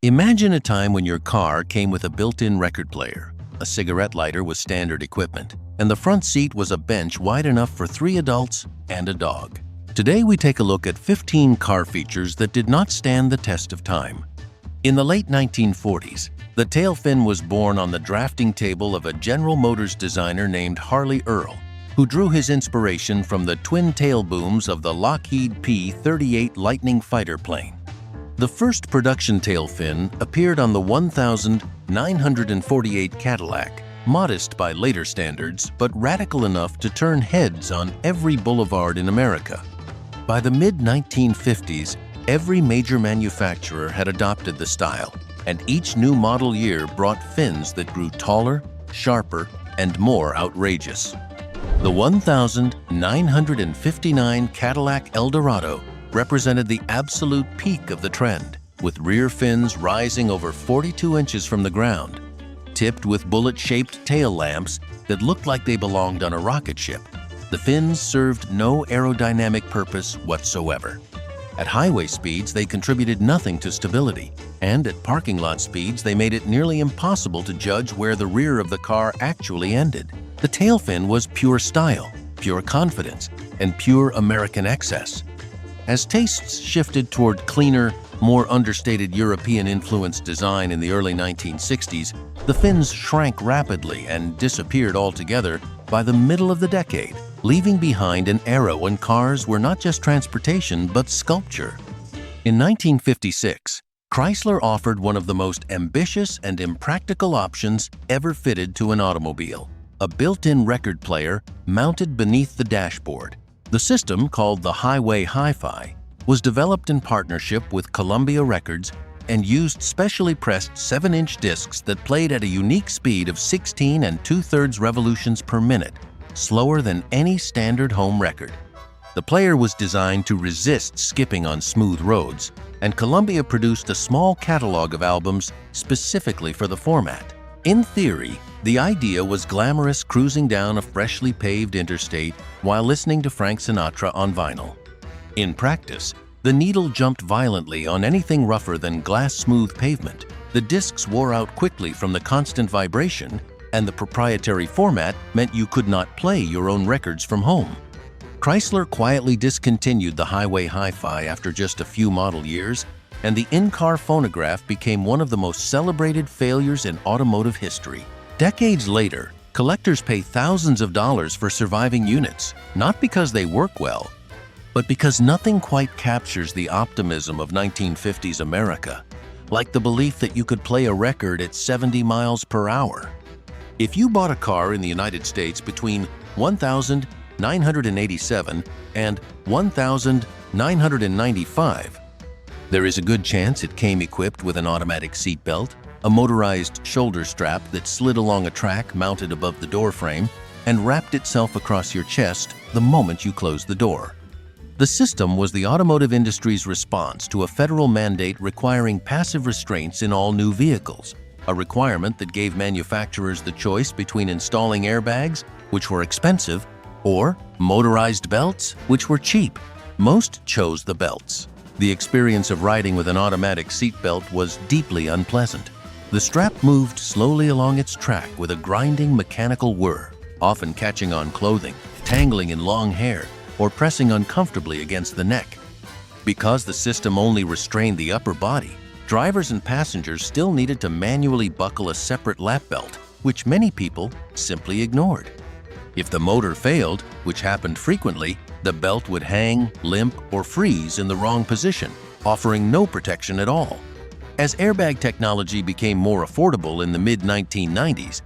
Imagine a time when your car came with a built-in record player, a cigarette lighter was standard equipment, and the front seat was a bench wide enough for 3 adults and a dog. Today we take a look at 15 car features that did not stand the test of time. In the late 1940s, the tailfin was born on the drafting table of a General Motors designer named Harley Earl, who drew his inspiration from the twin tail booms of the Lockheed P-38 Lightning fighter plane. The first production tailfin appeared on the 1948 Cadillac, modest by later standards, but radical enough to turn heads on every boulevard in America. By the mid-1950s, every major manufacturer had adopted the style, and each new model year brought fins that grew taller, sharper, and more outrageous. The 1959 Cadillac Eldorado represented the absolute peak of the trend, with rear fins rising over 42 inches from the ground, tipped with bullet-shaped tail lamps that looked like they belonged on a rocket ship. The fins served no aerodynamic purpose whatsoever. At highway speeds, they contributed nothing to stability, and at parking lot speeds, they made it nearly impossible to judge where the rear of the car actually ended. The tailfin was pure style, pure confidence, and pure American excess. As tastes shifted toward cleaner, more understated European-influenced design in the early 1960s, the fins shrank rapidly and disappeared altogether by the middle of the decade, leaving behind an era when cars were not just transportation but sculpture. In 1956, Chrysler offered one of the most ambitious and impractical options ever fitted to an automobile: a built-in record player mounted beneath the dashboard. The system, called the Highway Hi-Fi, was developed in partnership with Columbia Records and used specially pressed 7-inch discs that played at a unique speed of 16 2/3 revolutions per minute, slower than any standard home record. The player was designed to resist skipping on smooth roads, and Columbia produced a small catalog of albums specifically for the format. In theory, the idea was glamorous cruising down a freshly paved interstate while listening to Frank Sinatra on vinyl. In practice, the needle jumped violently on anything rougher than glass-smooth pavement. The discs wore out quickly from the constant vibration, and the proprietary format meant you could not play your own records from home. Chrysler quietly discontinued the Highway Hi-Fi after just a few model years, and the in-car phonograph became one of the most celebrated failures in automotive history. Decades later, collectors pay thousands of dollars for surviving units, not because they work well, but because nothing quite captures the optimism of 1950s America, like the belief that you could play a record at 70 miles per hour. If you bought a car in the United States between 1987 and 1995, there is a good chance it came equipped with an automatic seatbelt, a motorized shoulder strap that slid along a track mounted above the door frame and wrapped itself across your chest the moment you closed the door. The system was the automotive industry's response to a federal mandate requiring passive restraints in all new vehicles, a requirement that gave manufacturers the choice between installing airbags, which were expensive, or motorized belts, which were cheap. Most chose the belts. The experience of riding with an automatic seatbelt was deeply unpleasant. The strap moved slowly along its track with a grinding mechanical whir, often catching on clothing, tangling in long hair, or pressing uncomfortably against the neck. Because the system only restrained the upper body, drivers and passengers still needed to manually buckle a separate lap belt, which many people simply ignored. If the motor failed, which happened frequently, the belt would hang, limp, or freeze in the wrong position, offering no protection at all. As airbag technology became more affordable in the mid-1990s,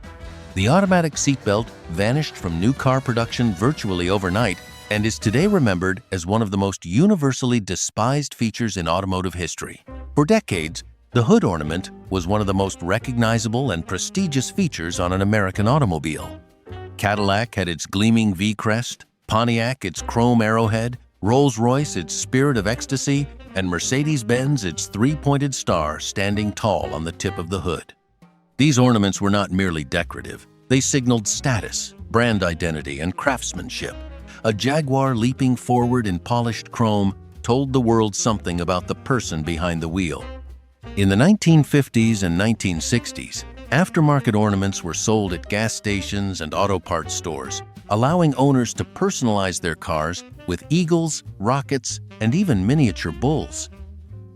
the automatic seatbelt vanished from new car production virtually overnight and is today remembered as one of the most universally despised features in automotive history. For decades, the hood ornament was one of the most recognizable and prestigious features on an American automobile. Cadillac had its gleaming V-crest, Pontiac its chrome arrowhead, Rolls-Royce its spirit of ecstasy, and Mercedes-Benz its three-pointed star standing tall on the tip of the hood. These ornaments were not merely decorative. They signaled status, brand identity, and craftsmanship. A Jaguar leaping forward in polished chrome told the world something about the person behind the wheel. In the 1950s and 1960s, aftermarket ornaments were sold at gas stations and auto parts stores, allowing owners to personalize their cars with eagles, rockets, and even miniature bulls.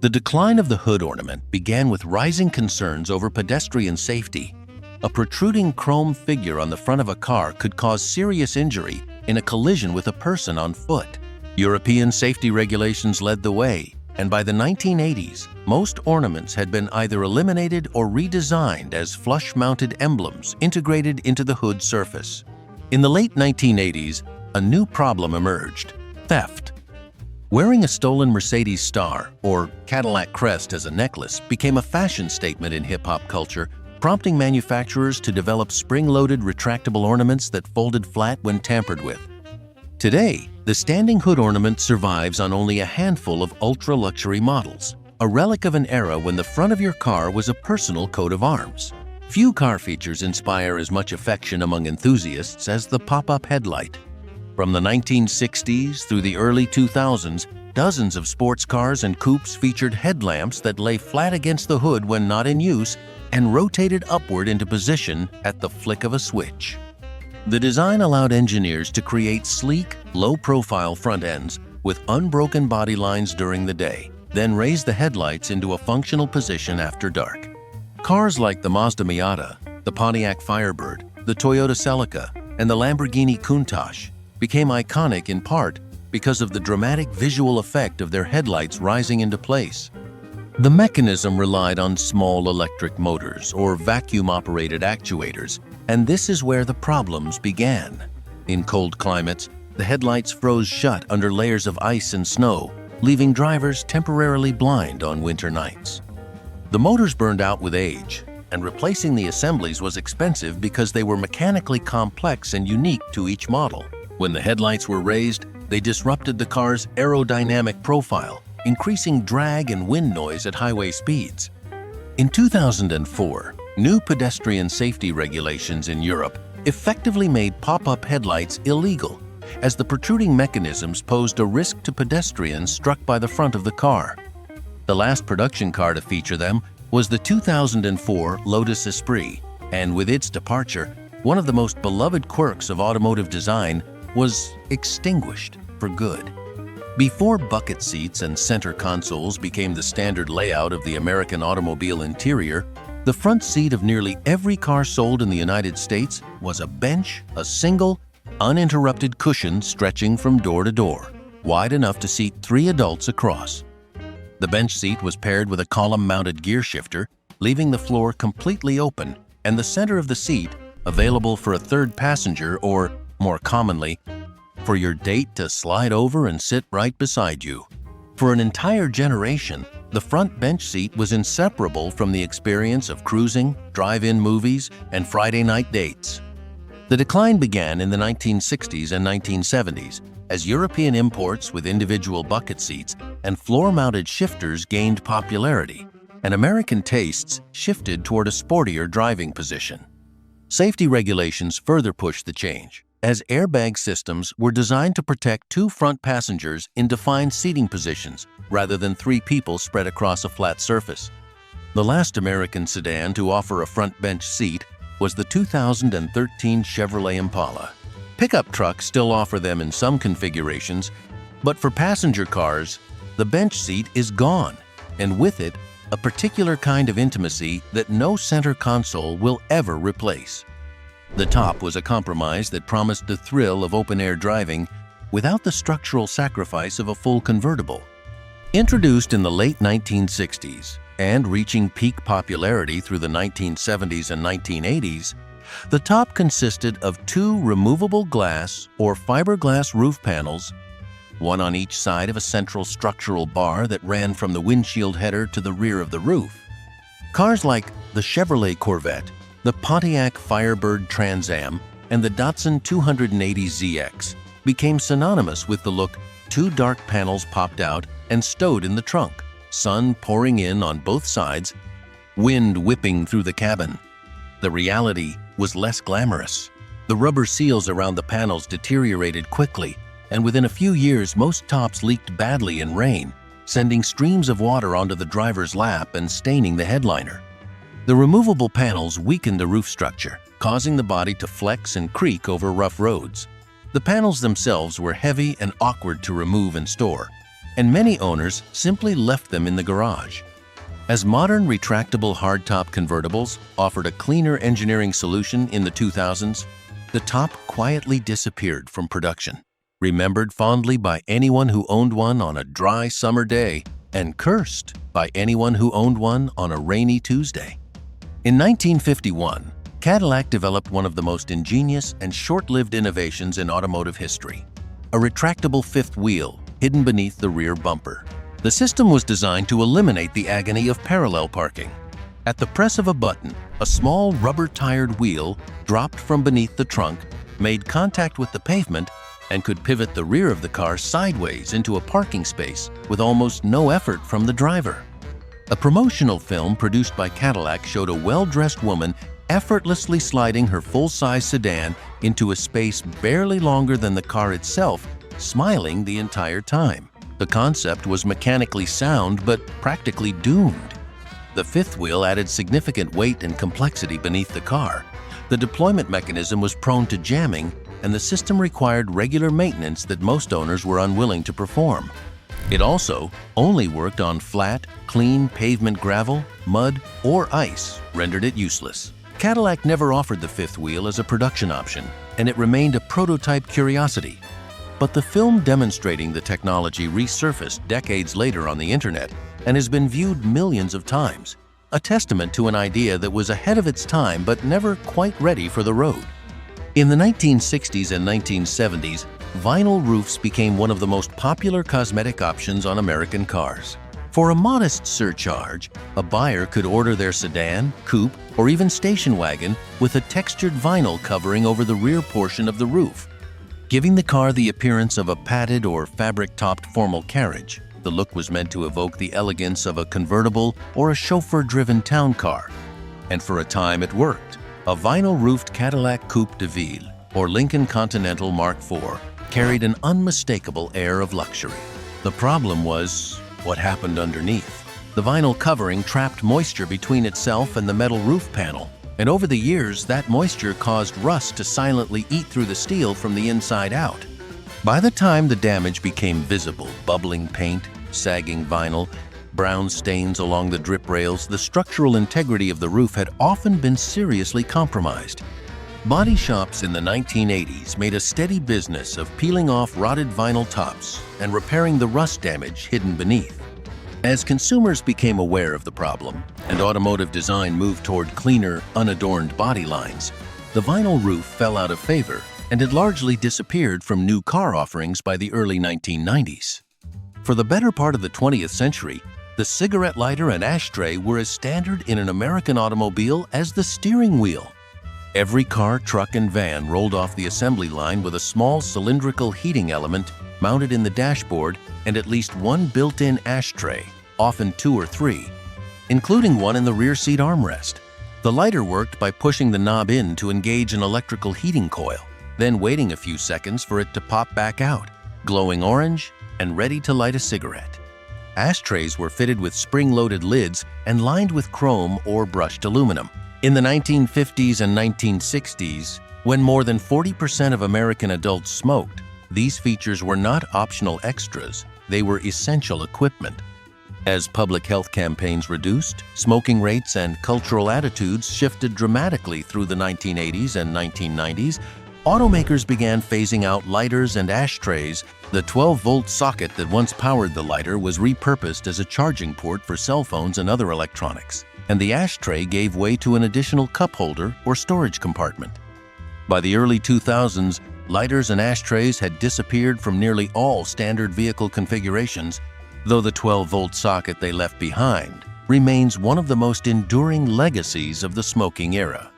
The decline of the hood ornament began with rising concerns over pedestrian safety. A protruding chrome figure on the front of a car could cause serious injury in a collision with a person on foot. European safety regulations led the way, and by the 1980s, most ornaments had been either eliminated or redesigned as flush-mounted emblems integrated into the hood surface. In the late 1980s, a new problem emerged: theft. Wearing a stolen Mercedes star or Cadillac crest as a necklace became a fashion statement in hip-hop culture, prompting manufacturers to develop spring-loaded retractable ornaments that folded flat when tampered with. Today, the standing hood ornament survives on only a handful of ultra-luxury models, a relic of an era when the front of your car was a personal coat of arms. Few car features inspire as much affection among enthusiasts as the pop-up headlight. From the 1960s through the early 2000s, dozens of sports cars and coupes featured headlamps that lay flat against the hood when not in use and rotated upward into position at the flick of a switch. The design allowed engineers to create sleek, low-profile front ends with unbroken body lines during the day, then raise the headlights into a functional position after dark. Cars like the Mazda Miata, the Pontiac Firebird, the Toyota Celica, and the Lamborghini Countach became iconic in part because of the dramatic visual effect of their headlights rising into place. The mechanism relied on small electric motors or vacuum-operated actuators, and this is where the problems began. In cold climates, the headlights froze shut under layers of ice and snow, leaving drivers temporarily blind on winter nights. The motors burned out with age, and replacing the assemblies was expensive because they were mechanically complex and unique to each model. When the headlights were raised, they disrupted the car's aerodynamic profile, increasing drag and wind noise at highway speeds. In 2004, new pedestrian safety regulations in Europe effectively made pop-up headlights illegal, as the protruding mechanisms posed a risk to pedestrians struck by the front of the car. The last production car to feature them was the 2004 Lotus Esprit, and with its departure, one of the most beloved quirks of automotive design was extinguished for good. Before bucket seats and center consoles became the standard layout of the American automobile interior, the front seat of nearly every car sold in the United States was a bench, a single, uninterrupted cushion stretching from door to door, wide enough to seat 3 adults across. The bench seat was paired with a column-mounted gear shifter, leaving the floor completely open and the center of the seat available for a third passenger or, more commonly, for your date to slide over and sit right beside you. For an entire generation, the front bench seat was inseparable from the experience of cruising, drive-in movies, and Friday night dates. The decline began in the 1960s and 1970s as European imports with individual bucket seats and floor-mounted shifters gained popularity, and American tastes shifted toward a sportier driving position. Safety regulations further pushed the change, as airbag systems were designed to protect 2 front passengers in defined seating positions rather than 3 people spread across a flat surface. The last American sedan to offer a front bench seat was the 2013 Chevrolet Impala. Pickup trucks still offer them in some configurations, but for passenger cars, the bench seat is gone, and with it, a particular kind of intimacy that no center console will ever replace. The top was a compromise that promised the thrill of open-air driving without the structural sacrifice of a full convertible. Introduced in the late 1960s and reaching peak popularity through the 1970s and 1980s, the top consisted of 2 removable glass or fiberglass roof panels, one on each side of a central structural bar that ran from the windshield header to the rear of the roof. Cars like the Chevrolet Corvette, the Pontiac Firebird Trans Am, and the Datsun 280ZX became synonymous with the look. 2 dark panels popped out and stowed in the trunk, sun pouring in on both sides, wind whipping through the cabin. The reality was less glamorous. The rubber seals around the panels deteriorated quickly, and within a few years most tops leaked badly in rain, sending streams of water onto the driver's lap and staining the headliner. The removable panels weakened the roof structure, causing the body to flex and creak over rough roads. The panels themselves were heavy and awkward to remove and store, and many owners simply left them in the garage. As modern retractable hardtop convertibles offered a cleaner engineering solution in the 2000s, the top quietly disappeared from production, remembered fondly by anyone who owned one on a dry summer day and cursed by anyone who owned one on a rainy Tuesday. In 1951, Cadillac developed one of the most ingenious and short-lived innovations in automotive history, a retractable fifth wheel hidden beneath the rear bumper. The system was designed to eliminate the agony of parallel parking. At the press of a button, a small rubber-tired wheel dropped from beneath the trunk, made contact with the pavement, and could pivot the rear of the car sideways into a parking space with almost no effort from the driver. A promotional film produced by Cadillac showed a well-dressed woman effortlessly sliding her full-size sedan into a space barely longer than the car itself, smiling the entire time. The concept was mechanically sound but practically doomed. The fifth wheel added significant weight and complexity beneath the car. The deployment mechanism was prone to jamming, and the system required regular maintenance that most owners were unwilling to perform. It also only worked on flat, clean pavement gravel, mud, or ice, rendered it useless. Cadillac never offered the fifth wheel as a production option, and it remained a prototype curiosity. But the film demonstrating the technology resurfaced decades later on the internet and has been viewed millions of times, a testament to an idea that was ahead of its time but never quite ready for the road. In the 1960s and 1970s, vinyl roofs became one of the most popular cosmetic options on American cars. For a modest surcharge, a buyer could order their sedan, coupe, or even station wagon with a textured vinyl covering over the rear portion of the roof, giving the car the appearance of a padded or fabric-topped formal carriage. The look was meant to evoke the elegance of a convertible or a chauffeur-driven town car. And for a time it worked. A vinyl-roofed Cadillac Coupe de Ville or Lincoln Continental Mark IV carried an unmistakable air of luxury. The problem was what happened underneath. The vinyl covering trapped moisture between itself and the metal roof panel, and over the years that moisture caused rust to silently eat through the steel from the inside out. By the time the damage became visible, bubbling paint, sagging vinyl, brown stains along the drip rails, the structural integrity of the roof had often been seriously compromised. Body shops in the 1980s made a steady business of peeling off rotted vinyl tops and repairing the rust damage hidden beneath. As consumers became aware of the problem and automotive design moved toward cleaner, unadorned body lines, the vinyl roof fell out of favor and had largely disappeared from new car offerings by the early 1990s. For the better part of the 20th century, the cigarette lighter and ashtray were as standard in an American automobile as the steering wheel. Every car, truck, and van rolled off the assembly line with a small cylindrical heating element mounted in the dashboard and at least one built-in ashtray, often 2 or 3, including one in the rear seat armrest. The lighter worked by pushing the knob in to engage an electrical heating coil, then waiting a few seconds for it to pop back out, glowing orange and ready to light a cigarette. Ashtrays were fitted with spring-loaded lids and lined with chrome or brushed aluminum. In the 1950s and 1960s, when more than 40% of American adults smoked, these features were not optional extras, they were essential equipment. As public health campaigns reduced, smoking rates and cultural attitudes shifted dramatically through the 1980s and 1990s, automakers began phasing out lighters and ashtrays. The 12-volt socket that once powered the lighter was repurposed as a charging port for cell phones and other electronics, and the ashtray gave way to an additional cup holder or storage compartment. By the early 2000s, lighters and ashtrays had disappeared from nearly all standard vehicle configurations, though the 12-volt socket they left behind remains one of the most enduring legacies of the smoking era.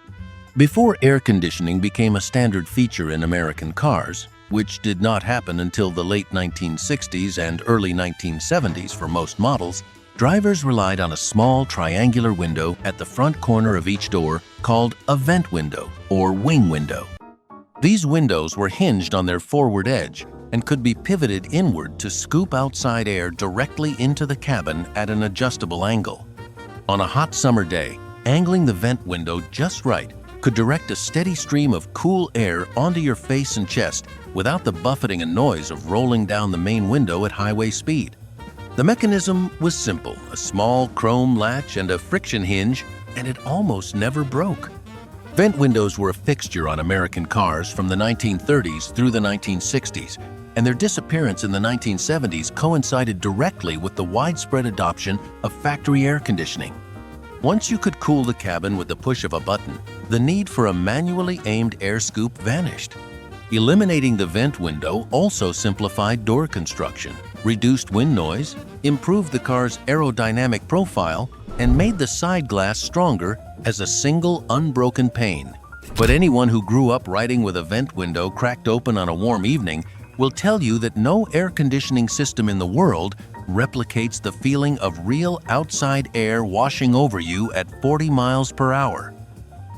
Before air conditioning became a standard feature in American cars, which did not happen until the late 1960s and early 1970s for most models, drivers relied on a small triangular window at the front corner of each door called a vent window or wing window. These windows were hinged on their forward edge and could be pivoted inward to scoop outside air directly into the cabin at an adjustable angle. On a hot summer day, angling the vent window just right could direct a steady stream of cool air onto your face and chest without the buffeting and noise of rolling down the main window at highway speed. The mechanism was simple, a small chrome latch and a friction hinge, and it almost never broke. Vent windows were a fixture on American cars from the 1930s through the 1960s, and their disappearance in the 1970s coincided directly with the widespread adoption of factory air conditioning. Once you could cool the cabin with the push of a button, the need for a manually aimed air scoop vanished. Eliminating the vent window also simplified door construction, reduced wind noise, improved the car's aerodynamic profile, and made the side glass stronger as a single unbroken pane. But anyone who grew up riding with a vent window cracked open on a warm evening will tell you that no air conditioning system in the world replicates the feeling of real outside air washing over you at 40 miles per hour.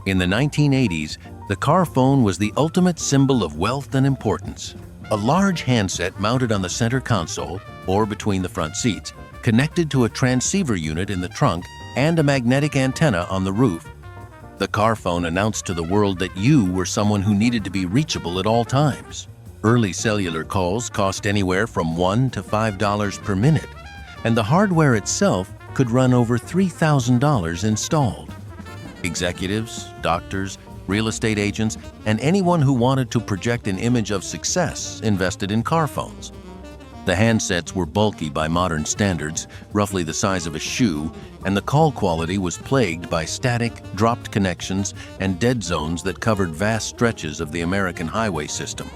In the 1980s, the car phone was the ultimate symbol of wealth and importance. A large handset mounted on the center console, or between the front seats, connected to a transceiver unit in the trunk and a magnetic antenna on the roof. The car phone announced to the world that you were someone who needed to be reachable at all times. Early cellular calls cost anywhere from $1 to $5 per minute, and the hardware itself could run over $3,000 installed. Executives, doctors, real estate agents, and anyone who wanted to project an image of success invested in car phones. The handsets were bulky by modern standards, roughly the size of a shoe, and the call quality was plagued by static, dropped connections, and dead zones that covered vast stretches of the American highway system.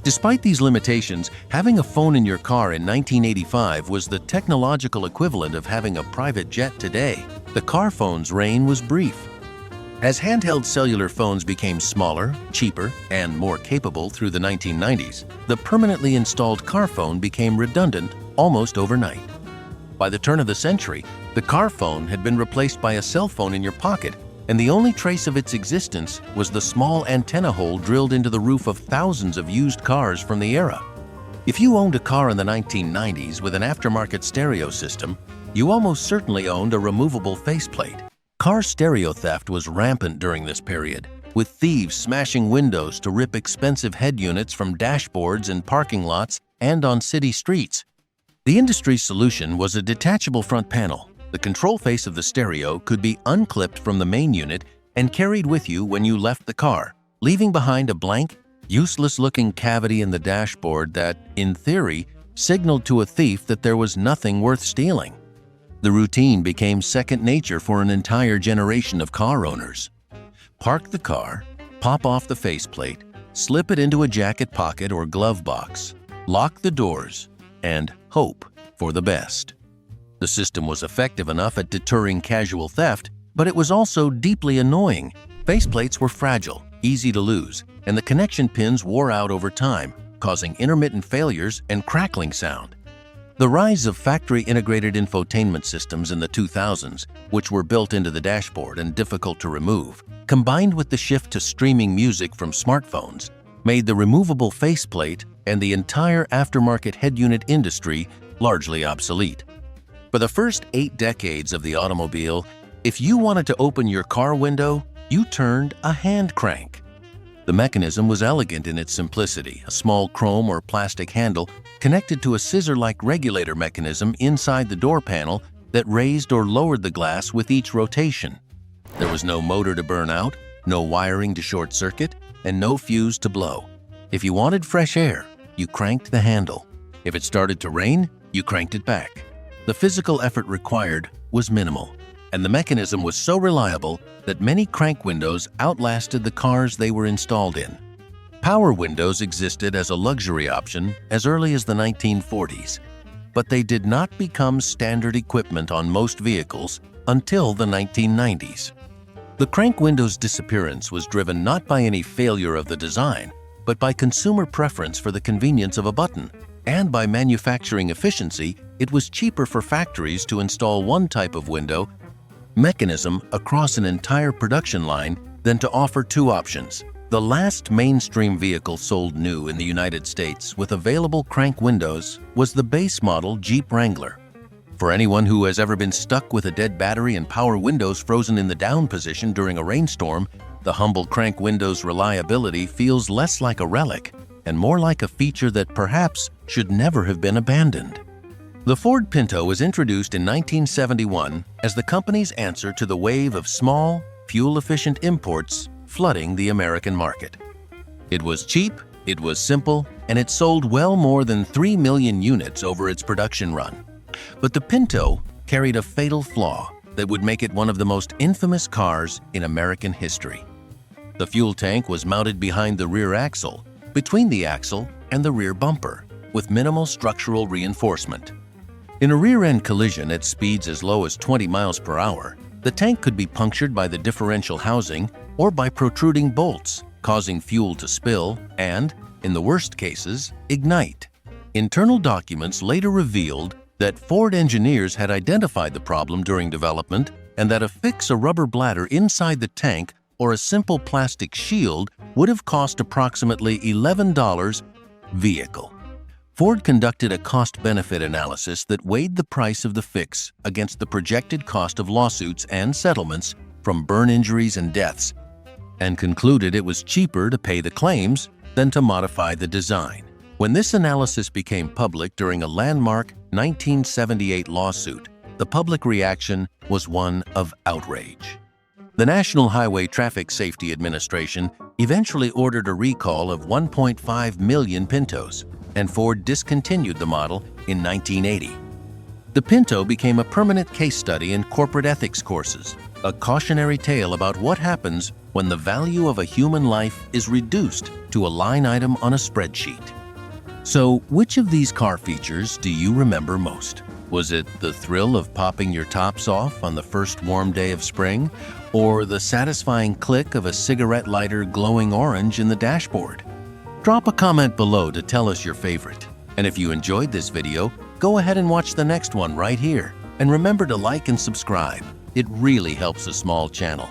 Despite these limitations, having a phone in your car in 1985 was the technological equivalent of having a private jet today. The car phone's reign was brief. As handheld cellular phones became smaller, cheaper, and more capable through the 1990s, the permanently installed car phone became redundant almost overnight. By the turn of the century, the car phone had been replaced by a cell phone in your pocket, and the only trace of its existence was the small antenna hole drilled into the roof of thousands of used cars from the era. If you owned a car in the 1990s with an aftermarket stereo system, you almost certainly owned a removable faceplate. Car stereo theft was rampant during this period, with thieves smashing windows to rip expensive head units from dashboards in parking lots and on city streets. The industry's solution was a detachable front panel. The control face of the stereo could be unclipped from the main unit and carried with you when you left the car, leaving behind a blank, useless-looking cavity in the dashboard that, in theory, signaled to a thief that there was nothing worth stealing. The routine became second nature for an entire generation of car owners. Park the car, pop off the faceplate, slip it into a jacket pocket or glove box, lock the doors, and hope for the best. The system was effective enough at deterring casual theft, but it was also deeply annoying. Faceplates were fragile, easy to lose, and the connection pins wore out over time, causing intermittent failures and crackling sound. The rise of factory-integrated infotainment systems in the 2000s, which were built into the dashboard and difficult to remove, combined with the shift to streaming music from smartphones, made the removable faceplate and the entire aftermarket head unit industry largely obsolete. For the first 8 decades of the automobile, if you wanted to open your car window, you turned a hand crank. The mechanism was elegant in its simplicity, a small chrome or plastic handle connected to a scissor-like regulator mechanism inside the door panel that raised or lowered the glass with each rotation. There was no motor to burn out, no wiring to short circuit, and no fuse to blow. If you wanted fresh air, you cranked the handle. If it started to rain, you cranked it back. The physical effort required was minimal, and the mechanism was so reliable that many crank windows outlasted the cars they were installed in. Power windows existed as a luxury option as early as the 1940s, but they did not become standard equipment on most vehicles until the 1990s. The crank window's disappearance was driven not by any failure of the design, but by consumer preference for the convenience of a button, and by manufacturing efficiency. It was cheaper for factories to install one type of window mechanism across an entire production line than to offer 2 options, The last mainstream vehicle sold new in the United States with available crank windows was the base model Jeep Wrangler. For anyone who has ever been stuck with a dead battery and power windows frozen in the down position during a rainstorm, the humble crank window's reliability feels less like a relic and more like a feature that perhaps should never have been abandoned. The Ford Pinto was introduced in 1971 as the company's answer to the wave of small, fuel-efficient imports flooding the American market. It was cheap, it was simple, and it sold well more than 3 million units over its production run. But the Pinto carried a fatal flaw that would make it one of the most infamous cars in American history. The fuel tank was mounted behind the rear axle, between the axle and the rear bumper, with minimal structural reinforcement. In a rear-end collision at speeds as low as 20 miles per hour, the tank could be punctured by the differential housing or by protruding bolts, causing fuel to spill and, in the worst cases, ignite. Internal documents later revealed that Ford engineers had identified the problem during development and that a rubber bladder inside the tank or a simple plastic shield would have cost approximately $11 vehicle. Ford conducted a cost-benefit analysis that weighed the price of the fix against the projected cost of lawsuits and settlements from burn injuries and deaths, and concluded it was cheaper to pay the claims than to modify the design. When this analysis became public during a landmark 1978 lawsuit, the public reaction was one of outrage. The National Highway Traffic Safety Administration eventually ordered a recall of 1.5 million Pintos, and Ford discontinued the model in 1980. The Pinto became a permanent case study in corporate ethics courses, a cautionary tale about what happens when the value of a human life is reduced to a line item on a spreadsheet. So, which of these car features do you remember most? Was it the thrill of popping your tops off on the first warm day of spring, or the satisfying click of a cigarette lighter glowing orange in the dashboard? Drop a comment below to tell us your favorite. And if you enjoyed this video, go ahead and watch the next one right here. And remember to like and subscribe. It really helps a small channel.